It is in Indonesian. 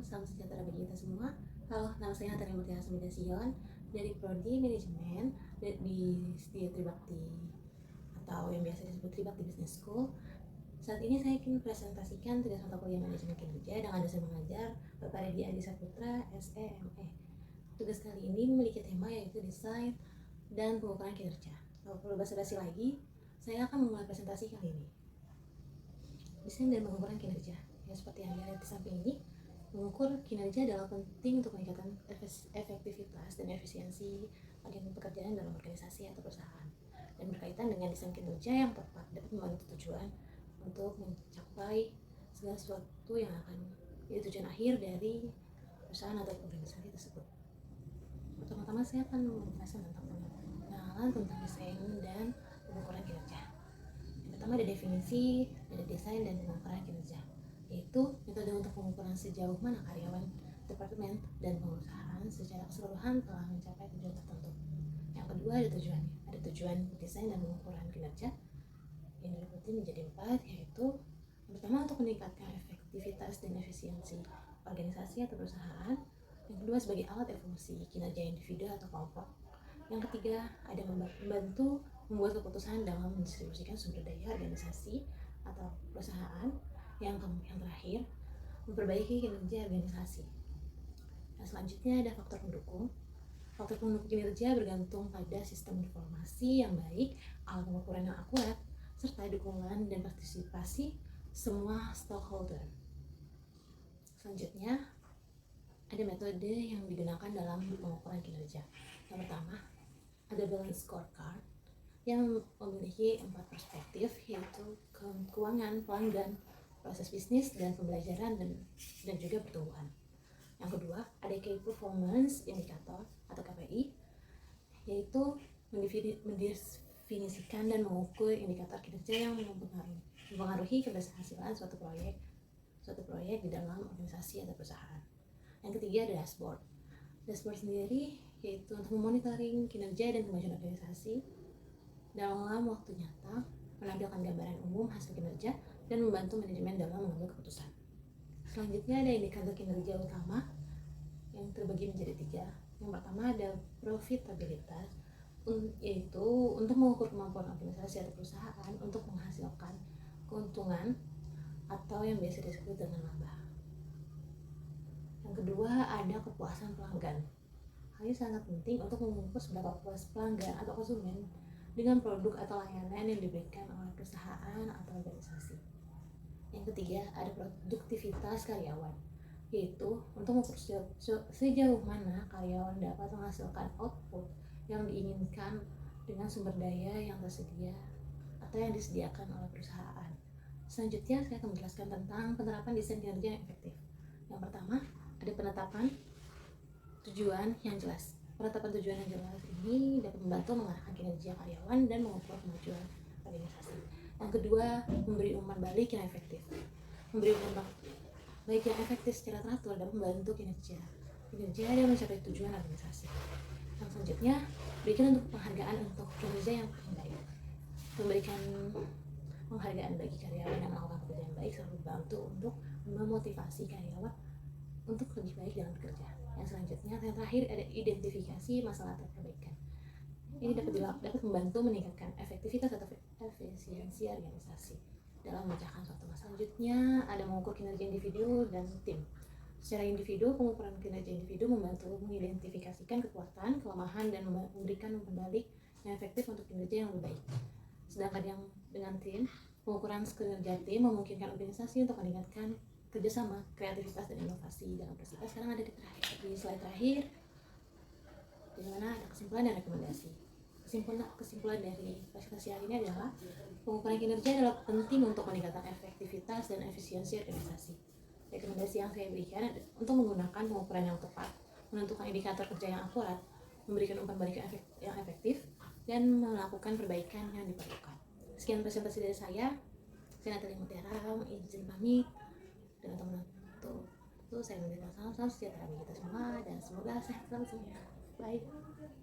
salam sejahtera bagi kita semua. Halo, nama saya Nathalie Mutiara Sumidasiyon dari Prodi Manajemen di Setia Tribakti atau yang biasa disebut Tribakti Business School. Saat ini saya ingin presentasikan tugas mata kuliah manajemen kinerja dengan dosen mengajar Bapak Redi Adi Saputra, SEME. Tugas kali ini memiliki tema yaitu desain dan pengukuran kinerja. Kalau perlu basa-basi lagi, saya akan memulai presentasi kali ini. Desain dan pengukuran kinerja. Ya, seperti yang dilihat di samping ini, mengukur kinerja adalah penting untuk meningkatkan efektivitas dan efisiensi bagian pekerjaan dalam organisasi atau perusahaan, dan berkaitan dengan desain kinerja yang tepat dapat membantu tujuan untuk mencapai segala sesuatu yang akan jadi tujuan akhir dari perusahaan atau organisasi tersebut. Pertama-tama saya akan menjelaskan tentang pengenalan tentang desain dan pengukuran kinerja. Yang pertama ada definisi dari desain dan pengukuran kinerja, yaitu metode untuk pengukuran sejauh mana karyawan, departemen, dan perusahaan secara keseluruhan telah mencapai tujuan tertentu. Yang kedua ada tujuannya. Ada tujuan desain dan pengukuran kinerja yang diliputi menjadi 4, yaitu yang pertama untuk meningkatkan efektivitas dan efisiensi organisasi atau perusahaan. Yang kedua sebagai alat evaluasi kinerja individu atau kelompok. Yang ketiga ada membantu membuat keputusan dalam mendistribusikan sumber daya organisasi atau perusahaan. Yang terakhir memperbaiki kinerja organisasi. Nah, selanjutnya ada faktor pendukung. Faktor pendukung kinerja bergantung pada sistem informasi yang baik, alat pengukuran yang akurat, serta dukungan dan partisipasi semua stakeholder. Selanjutnya ada metode yang digunakan dalam pengukuran kinerja. Yang pertama ada balance scorecard yang memiliki 4 perspektif, yaitu keuangan, pelanggan, proses bisnis, dan pembelajaran dan juga pertumbuhan. Yang kedua ada key performance indicator atau KPI, yaitu mendefinisikan dan mengukur indikator kinerja yang mempengaruhi keberhasilan suatu proyek di dalam organisasi atau perusahaan. Yang ketiga ada dashboard. Dashboard sendiri yaitu untuk memonitoring kinerja dan kemajuan organisasi dalam waktu nyata, menampilkan gambaran umum hasil kinerja, dan membantu manajemen dalam mengambil keputusan. Selanjutnya ada indikator kinerja utama yang terbagi menjadi 3. Yang pertama ada profitabilitas, yaitu untuk mengukur kemampuan organisasi atau perusahaan untuk menghasilkan keuntungan atau yang biasa disebut dengan laba. Yang kedua ada kepuasan pelanggan. Hal ini sangat penting untuk mengukur seberapa puas pelanggan atau konsumen dengan produk atau layanan yang diberikan oleh perusahaan atau organisasi. Yang ketiga ada produktivitas karyawan, yaitu untuk mengukur sejauh mana karyawan dapat menghasilkan output yang diinginkan dengan sumber daya yang tersedia atau yang disediakan oleh perusahaan. Selanjutnya saya akan menjelaskan tentang penerapan desain kinerja yang efektif. Yang pertama ada penetapan tujuan yang jelas. Penetapan tujuan yang jelas ini dapat membantu mengarahkan kinerja karyawan dan mengukur kemajuan organisasi. Yang kedua, memberi umpan balik yang efektif. Memberi umpan balik yang efektif secara teratur dapat membantu kinerja dan mencapai tujuan organisasi. Yang selanjutnya, berikan untuk penghargaan untuk kinerja yang paling baik. Memberikan penghargaan bagi karyawan yang melakukan pekerjaan baik selalu membantu untuk memotivasi karyawan untuk lebih baik dalam bekerja. Yang selanjutnya, yang terakhir ada identifikasi masalah atau perbaikan. Ini dapat membantu meningkatkan efektivitas atau efisiensi organisasi dalam memecahkan suatu masalah. Selanjutnya ada mengukur kinerja individu dan tim. Secara individu, pengukuran kinerja individu membantu mengidentifikasikan kekuatan, kelemahan, dan memberikan umpan balik yang efektif untuk kinerja yang lebih baik. Sedangkan yang dengan tim, pengukuran kinerja tim memungkinkan organisasi untuk meningkatkan kerjasama, kreativitas, dan inovasi dalam proses. Sekarang ada di slide terakhir, di mana ada kesimpulan dan rekomendasi. Kesimpulan dari presentasi hari ini adalah pengukuran kinerja adalah penting untuk meningkatkan efektivitas dan efisiensi organisasi. Rekomendasi yang saya berikan untuk menggunakan pengukuran yang tepat, menentukan indikator kerja yang akurat, memberikan umpan balik yang efektif, dan melakukan perbaikan yang diperlukan. Sekian presentasi dari saya Nathalie Mutiara, izin pamit dengan teman-teman. Saya memberikan salam sejahtera bagi kita semua dan semoga sehat selalu semuanya. Bye.